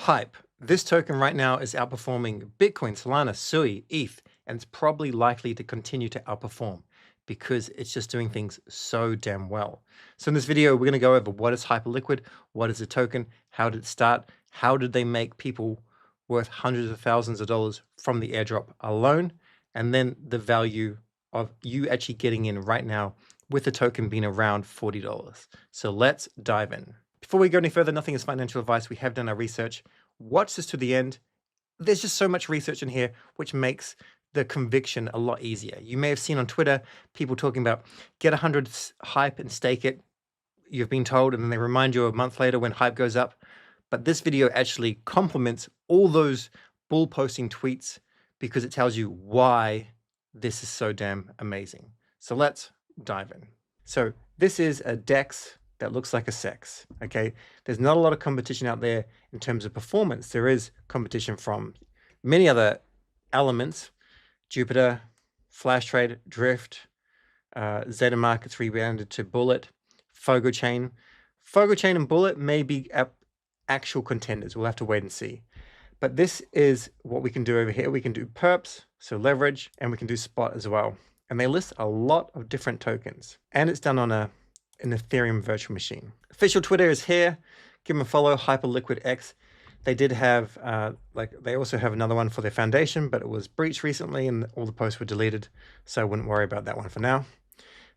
Hype. This token right now is outperforming Bitcoin, Solana, Sui, ETH, and it's probably likely to continue to outperform because it's just doing things so damn well. So in this video, we're going to go over what is Hyperliquid, what is a token, how did it start, how did they make people worth hundreds of thousands of dollars from the airdrop alone, and then the value of you actually getting in right now with the token being around $40. So let's dive in. Before we go any further, nothing is financial advice. We have done our research. Watch this to the end. There's just so much research in here, which makes the conviction a lot easier. You may have seen on Twitter, people talking about get 100 hype and stake it. You've been told, and then they remind you a month later when hype goes up. But this video actually complements all those bull posting tweets because it tells you why this is so damn amazing. So let's dive in. So this is a DEX that looks like a sex, okay? There's not a lot of competition out there in terms of performance. There is competition from many other elements, Jupiter, Flash Trade, Drift, Zeta Markets rebounded to Bullet, Fogo Chain. Fogo Chain and Bullet may be actual contenders. We'll have to wait and see. But this is what we can do over here. We can do perps, so leverage, and we can do spot as well. And they list a lot of different tokens. And it's done on an Ethereum virtual machine. Official Twitter is here. Give them a follow, Hyperliquid X. They did have, they also have another one for their foundation, but it was breached recently and all the posts were deleted. So I wouldn't worry about that one for now.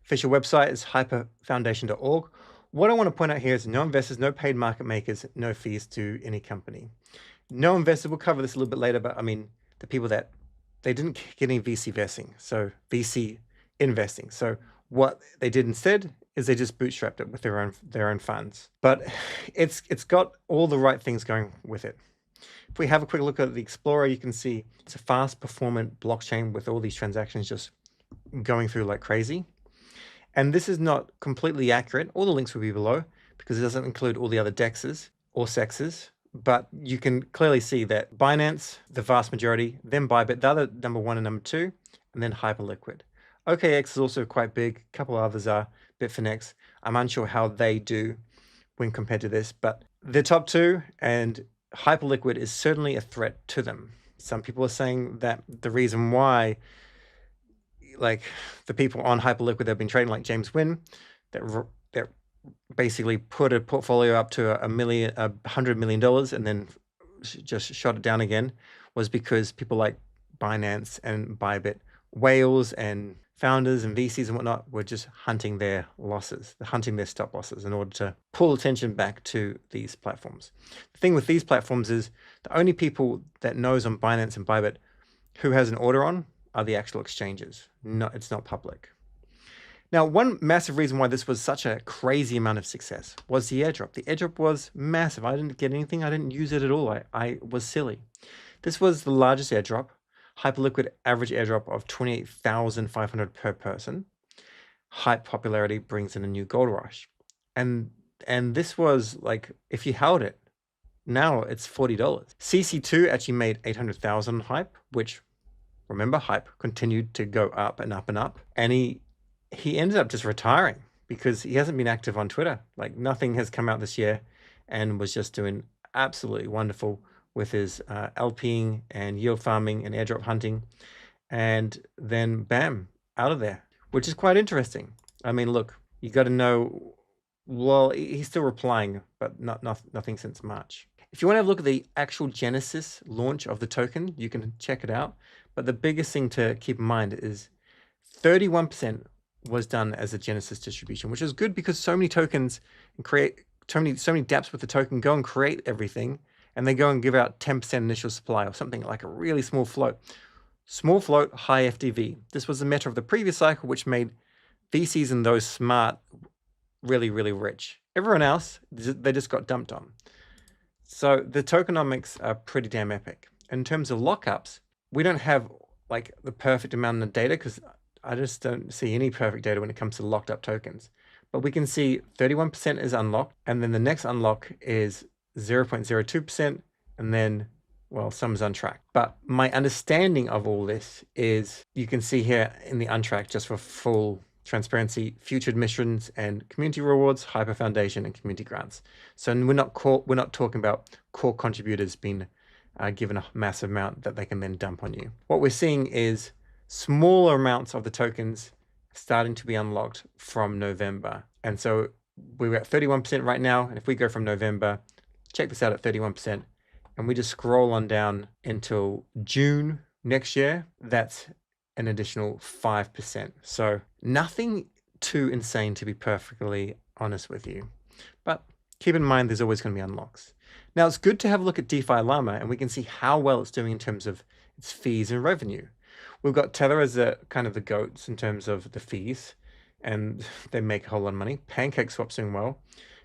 Official website is hyperfoundation.org. What I want to point out here is no investors, no paid market makers, no fees to any company. No investors, we'll cover this a little bit later, but I mean, the people that, they didn't get any VC vesting, so VC investing. So what they did instead is they just bootstrapped it with their own funds. But it's got all the right things going with it. If we have a quick look at the Explorer, you can see it's a fast performant blockchain with all these transactions just going through like crazy. And this is not completely accurate. All the links will be below because it doesn't include all the other DEXs or sexes. But you can clearly see that Binance, the vast majority, then Bybit, the other number one and number two, and then Hyperliquid. OKX is also quite big. A couple others are Bitfinex. I'm unsure how they do when compared to this, but the top two and Hyperliquid is certainly a threat to them. Some people are saying that the reason why, like the people on Hyperliquid that have been trading, like James Wynn, that basically put a portfolio up to $100 million and then just shot it down again, was because people like Binance and Bybit, whales and founders and VCs and whatnot were just hunting their losses, hunting their stop losses in order to pull attention back to these platforms. The thing with these platforms is the only people that knows on Binance and Bybit who has an order on are the actual exchanges. No, it's not public. Now, one massive reason why this was such a crazy amount of success was the airdrop. The airdrop was massive. I didn't get anything. I didn't use it at all. I was silly. This was the largest airdrop. Hyperliquid average airdrop of 28,500 per person. Hype popularity brings in a new gold rush. And this was like, if you held it, now it's $40. CC2 actually made 800,000 hype, which, remember, hype continued to go up and up and up. And he ended up just retiring because he hasn't been active on Twitter. Like nothing has come out this year, and was just doing absolutely wonderful with his LPing and yield farming and airdrop hunting. And then bam, out of there, which is quite interesting. I mean, look, you got to know, well, he's still replying, but nothing since March. If you want to have a look at the actual Genesis launch of the token, you can check it out. But the biggest thing to keep in mind is 31% was done as a Genesis distribution, which is good because so many tokens and create so many dApps with the token go and create everything, and they go and give out 10% initial supply or something like a really small float. Small float, high FDV. This was the meta of the previous cycle, which made VCs and those smart really, really rich. Everyone else, they just got dumped on. So the tokenomics are pretty damn epic. In terms of lockups, we don't have like the perfect amount of data because I just don't see any perfect data when it comes to locked up tokens. But we can see 31% is unlocked, and then the next unlock is 0.02%, and then, well, some is untracked. But my understanding of all this is you can see here in the untracked, just for full transparency, future admissions, and community rewards, Hyper Foundation, and community grants. So we're not talking about core contributors being given a massive amount that they can then dump on you. What we're seeing is smaller amounts of the tokens starting to be unlocked from November. And so we're at 31% right now. And if we go from November, check this out at 31%, and we just scroll on down until June next year, that's an additional 5%. So nothing too insane, to be perfectly honest with you. But keep in mind, there's always going to be unlocks. Now, it's good to have a look at DeFi Llama, and we can see how well it's doing in terms of its fees and revenue. We've got Tether as a kind of the goats in terms of the fees, and they make a whole lot of money. PancakeSwap's doing well.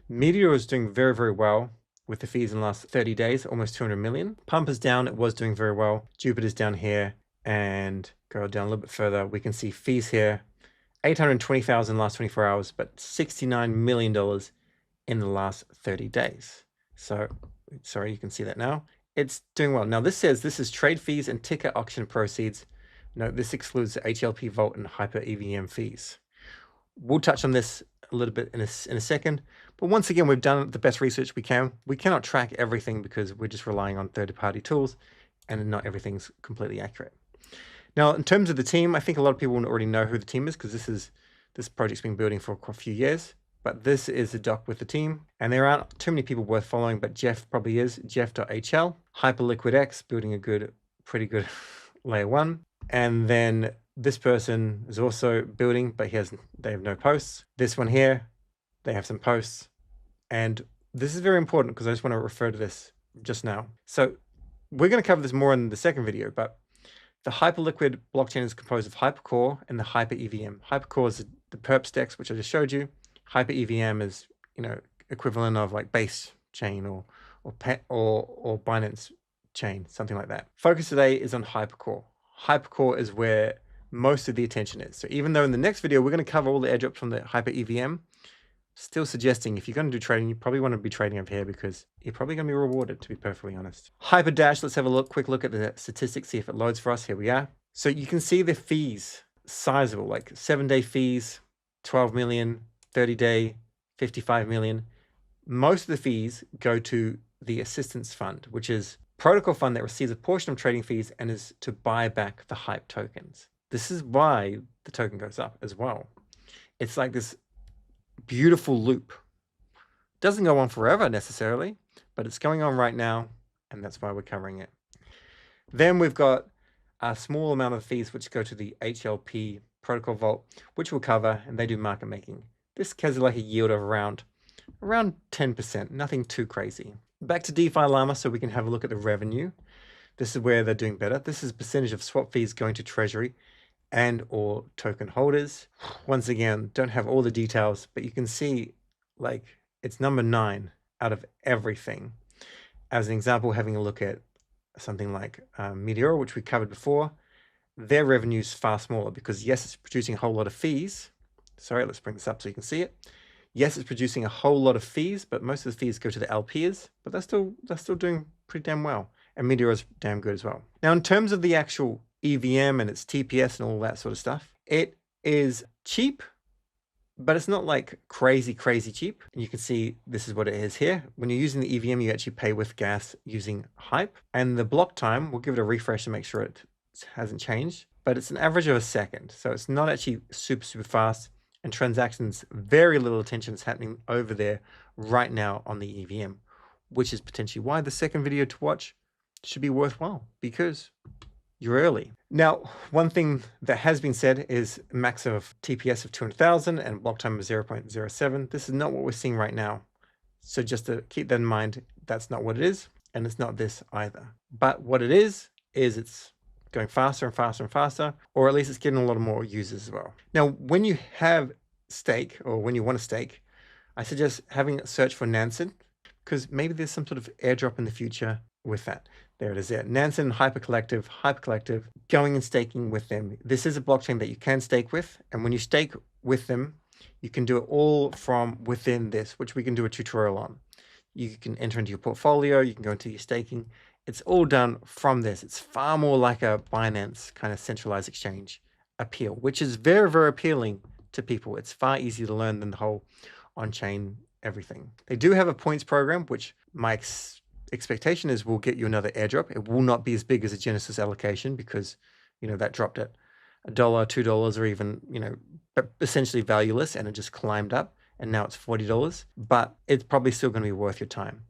Meteor is doing very, very well with the fees in the last 30 days, almost 200 million. Pump is down, it was doing very well. Jupiter's down here, and go down a little bit further. We can see fees here, 820,000 last 24 hours, but $69 million in the last 30 days. So, sorry, you can see that now. It's doing well. Now this says this is trade fees and ticker auction proceeds. Note this excludes the HLP Vault and HyperEVM fees. We'll touch on this a little bit in a second. But once again, we've done the best research we can. We cannot track everything because we're just relying on third-party tools, and not everything's completely accurate. Now, in terms of the team, I think a lot of people already know who the team is because this project's been building for a few years. But this is the doc with the team, and there aren't too many people worth following, but Jeff probably is, Jeff.hl. Hyperliquid X, building a pretty good layer 1. And then this person is also building, but they have no posts. This one here, they have some posts. And this is very important because I just want to refer to this just now. So we're going to cover this more in the second video, but the Hyperliquid blockchain is composed of Hypercore and the HyperEVM. Hypercore is the perp stacks, which I just showed you. HyperEVM is, equivalent of like Base chain or Binance chain, something like that. Focus today is on Hypercore. Hypercore is where most of the attention is. So even though in the next video, we're going to cover all the airdrops from the HyperEVM, still suggesting if you're going to do trading, you probably want to be trading over here because you're probably going to be rewarded, to be perfectly honest. Hyperdash, let's have a quick look at the statistics, see if it loads for us. Here we are. So you can see the fees, sizable, like 7-day fees, 12 million, 30-day, 55 million. Most of the fees go to the assistance fund, which is protocol fund that receives a portion of trading fees and is to buy back the hype tokens. This is why the token goes up as well. It's like this beautiful loop. Doesn't go on forever necessarily, but it's going on right now, and that's why we're covering it. Then we've got a small amount of fees which go to the HLP protocol vault, which we'll cover, and they do market making. This has like a yield of around 10%, nothing too crazy. Back to DeFi Llama so we can have a look at the revenue. This is where they're doing better. This is percentage of swap fees going to treasury and or token holders. Once again, don't have all the details, but you can see like it's number 9 out of everything. As an example, having a look at something like Meteor, which we covered before, their revenue is far smaller because yes, it's producing a whole lot of fees. Sorry, let's bring this up so you can see it. Yes, it's producing a whole lot of fees, but most of the fees go to the LPs, but they're still doing pretty damn well. And Meteor is damn good as well. Now, in terms of the actual EVM and its TPS and all that sort of stuff, it is cheap, but it's not like crazy cheap. And you can see this is what it is here. When you're using the EVM, you actually pay with gas using Hype. And the block time, we'll give it a refresh to make sure it hasn't changed, but it's an average of a second. So it's not actually super fast. And transactions, very little attention is happening over there right now on the EVM, which is potentially why the second video to watch should be worthwhile because you're early. Now, one thing that has been said is max of TPS of 200,000 and block time of 0.07. This is not what we're seeing right now. So just to keep that in mind, that's not what it is. And it's not this either. But what it is it's going faster and faster, or at least it's getting a lot of more users as well. Now, when you have stake or when you want to stake, I suggest having a search for Nansen because maybe there's some sort of airdrop in the future with that. There it is there. Nansen and Hypercollective, going and staking with them. This is a blockchain that you can stake with. And when you stake with them, you can do it all from within this, which we can do a tutorial on. You can enter into your portfolio, you can go into your staking. It's all done from this. It's far more like a Binance kind of centralized exchange appeal, which is very appealing to people. It's far easier to learn than the whole on-chain everything. They do have a points program, which my expectation is will get you another airdrop. It will not be as big as a Genesis allocation because, that dropped at $1, $2, or even, essentially valueless, and it just climbed up and now it's $40, but it's probably still going to be worth your time.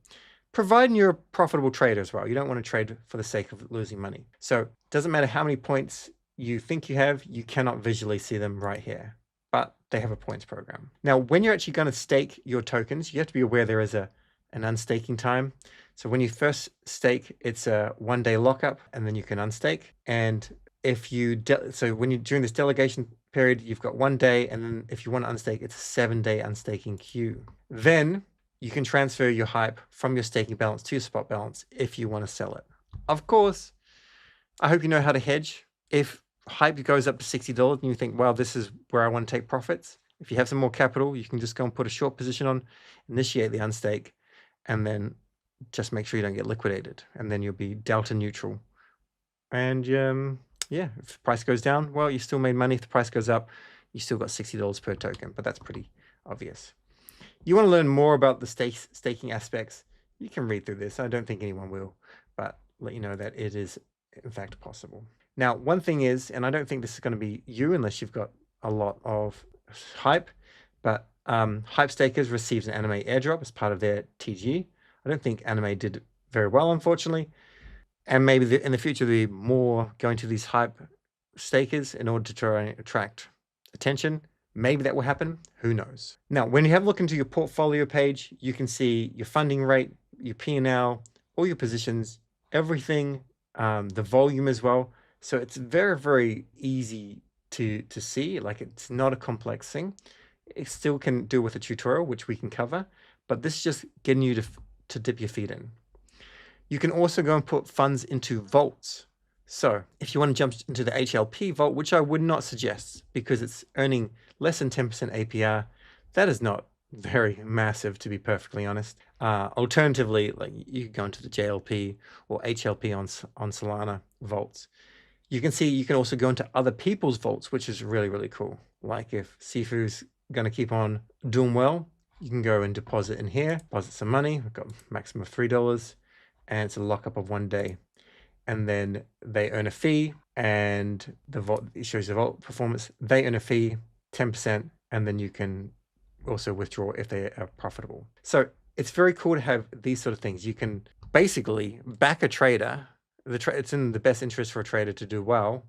Providing you're a profitable trader as well. You don't want to trade for the sake of losing money. So it doesn't matter how many points you think you have, you cannot visually see them right here, but they have a points program. Now, when you're actually going to stake your tokens, you have to be aware there is an unstaking time. So when you first stake, it's a 1-day lockup, and then you can unstake. And if you, during this delegation period, you've got 1 day, and then if you want to unstake, it's a 7-day unstaking queue. Then you can transfer your hype from your staking balance to your spot balance if you want to sell it. Of course, I hope you know how to hedge. If hype goes up to $60 and you think, well, this is where I want to take profits, if you have some more capital, you can just go and put a short position on, initiate the unstake, and then just make sure you don't get liquidated. And then you'll be delta neutral. And yeah, if the price goes down, well, you still made money. If the price goes up, you still got $60 per token, but that's pretty obvious. You want to learn more about the staking aspects, you can read through this. I don't think anyone will, but let you know that it is in fact possible. Now, one thing is, and I don't think this is going to be you unless you've got a lot of hype, but Hype Stakers receives an Anime airdrop as part of their TG. I don't think Anime did very well, unfortunately. And maybe in the future, there'll be more going to these Hype Stakers in order to try and attract attention. Maybe that will happen. Who knows? Now, when you have a look into your portfolio page, you can see your funding rate, your P&L, all your positions, everything, the volume as well. So it's very, very easy to see. Like, it's not a complex thing. It still can do with a tutorial, which we can cover, but this is just getting you to dip your feet in. You can also go and put funds into vaults. So if you want to jump into the HLP vault, which I would not suggest because it's earning less than 10% APR, that is not very massive, to be perfectly honest. Alternatively, like, you can go into the JLP or HLP on Solana vaults. You can see you can also go into other people's vaults, which is really, really cool. Like if Sifu's going to keep on doing well, you can go and deposit in here, deposit some money. We've got maximum of $3, and it's a lockup of 1 day. And then they earn a fee, and the vault, it shows the vault performance. They earn a fee, 10%, and then you can also withdraw if they are profitable. So it's very cool to have these sort of things. You can basically back a trader. It's in the best interest for a trader to do well,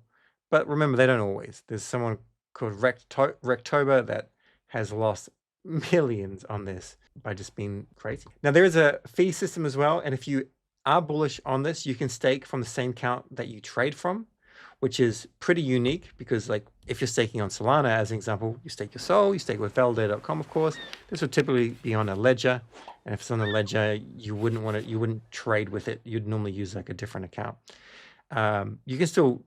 but remember, they don't always. There's someone called Rectober that has lost millions on this by just being crazy. Now, there is a fee system as well, and if you are bullish on this, you can stake from the same account that you trade from, which is pretty unique because, like, if you're staking on Solana, as an example, you stake your Sol, you stake with validator.com, of course. This would typically be on a ledger, and if it's on a ledger, you wouldn't trade with it. You'd normally use like a different account. You can still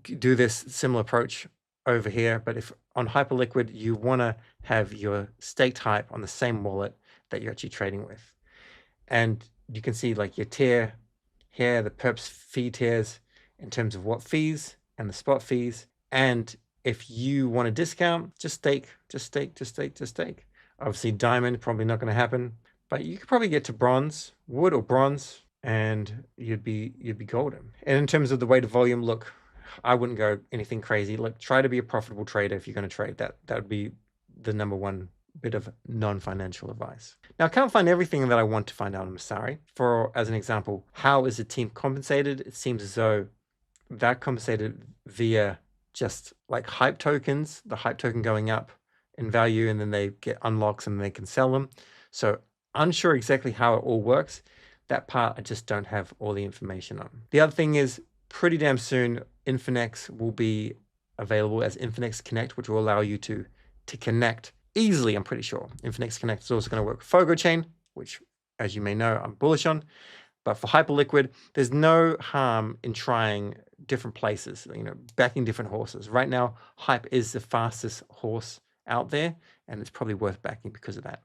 do this similar approach over here, but if on Hyperliquid, you want to have your staked hype on the same wallet that you're actually trading with. And you can see like your tier here, the perps fee tiers in terms of what fees and the spot fees. And if you want a discount, just stake. Obviously diamond, probably not going to happen, but you could probably get to bronze, wood or bronze, and you'd be golden. And in terms of the way to volume, look, I wouldn't go anything crazy. Look, try to be a profitable trader if you're going to trade. That would be the number one bit of non-financial advice. Now, I can't find everything that I want to find out on Messari. As an example, how is the team compensated? It seems as though they're compensated via just like hype tokens, the hype token going up in value, and then they get unlocks and they can sell them. So unsure exactly how it all works. That part I just don't have all the information on. The other thing is, pretty damn soon, Infinex will be available as Infinex Connect, which will allow you to connect easily, I'm pretty sure. Infinex Connect is also going to work with Fogo Chain, which, as you may know, I'm bullish on. But for Hyperliquid, there's no harm in trying different places, backing different horses. Right now, Hype is the fastest horse out there, and it's probably worth backing because of that.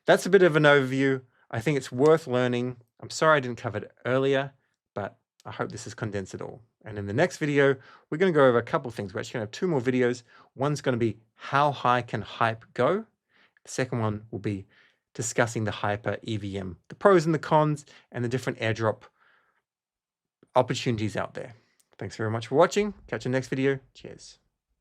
That's a bit of an overview. I think it's worth learning. I'm sorry I didn't cover it earlier, but I hope this has condensed it all. And in the next video, we're going to go over a couple of things. We're actually going to have 2 more videos. One's going to be how high can hype go? The second one will be discussing the HyperEVM, the pros and the cons, and the different airdrop opportunities out there. Thanks very much for watching. Catch you next video. Cheers.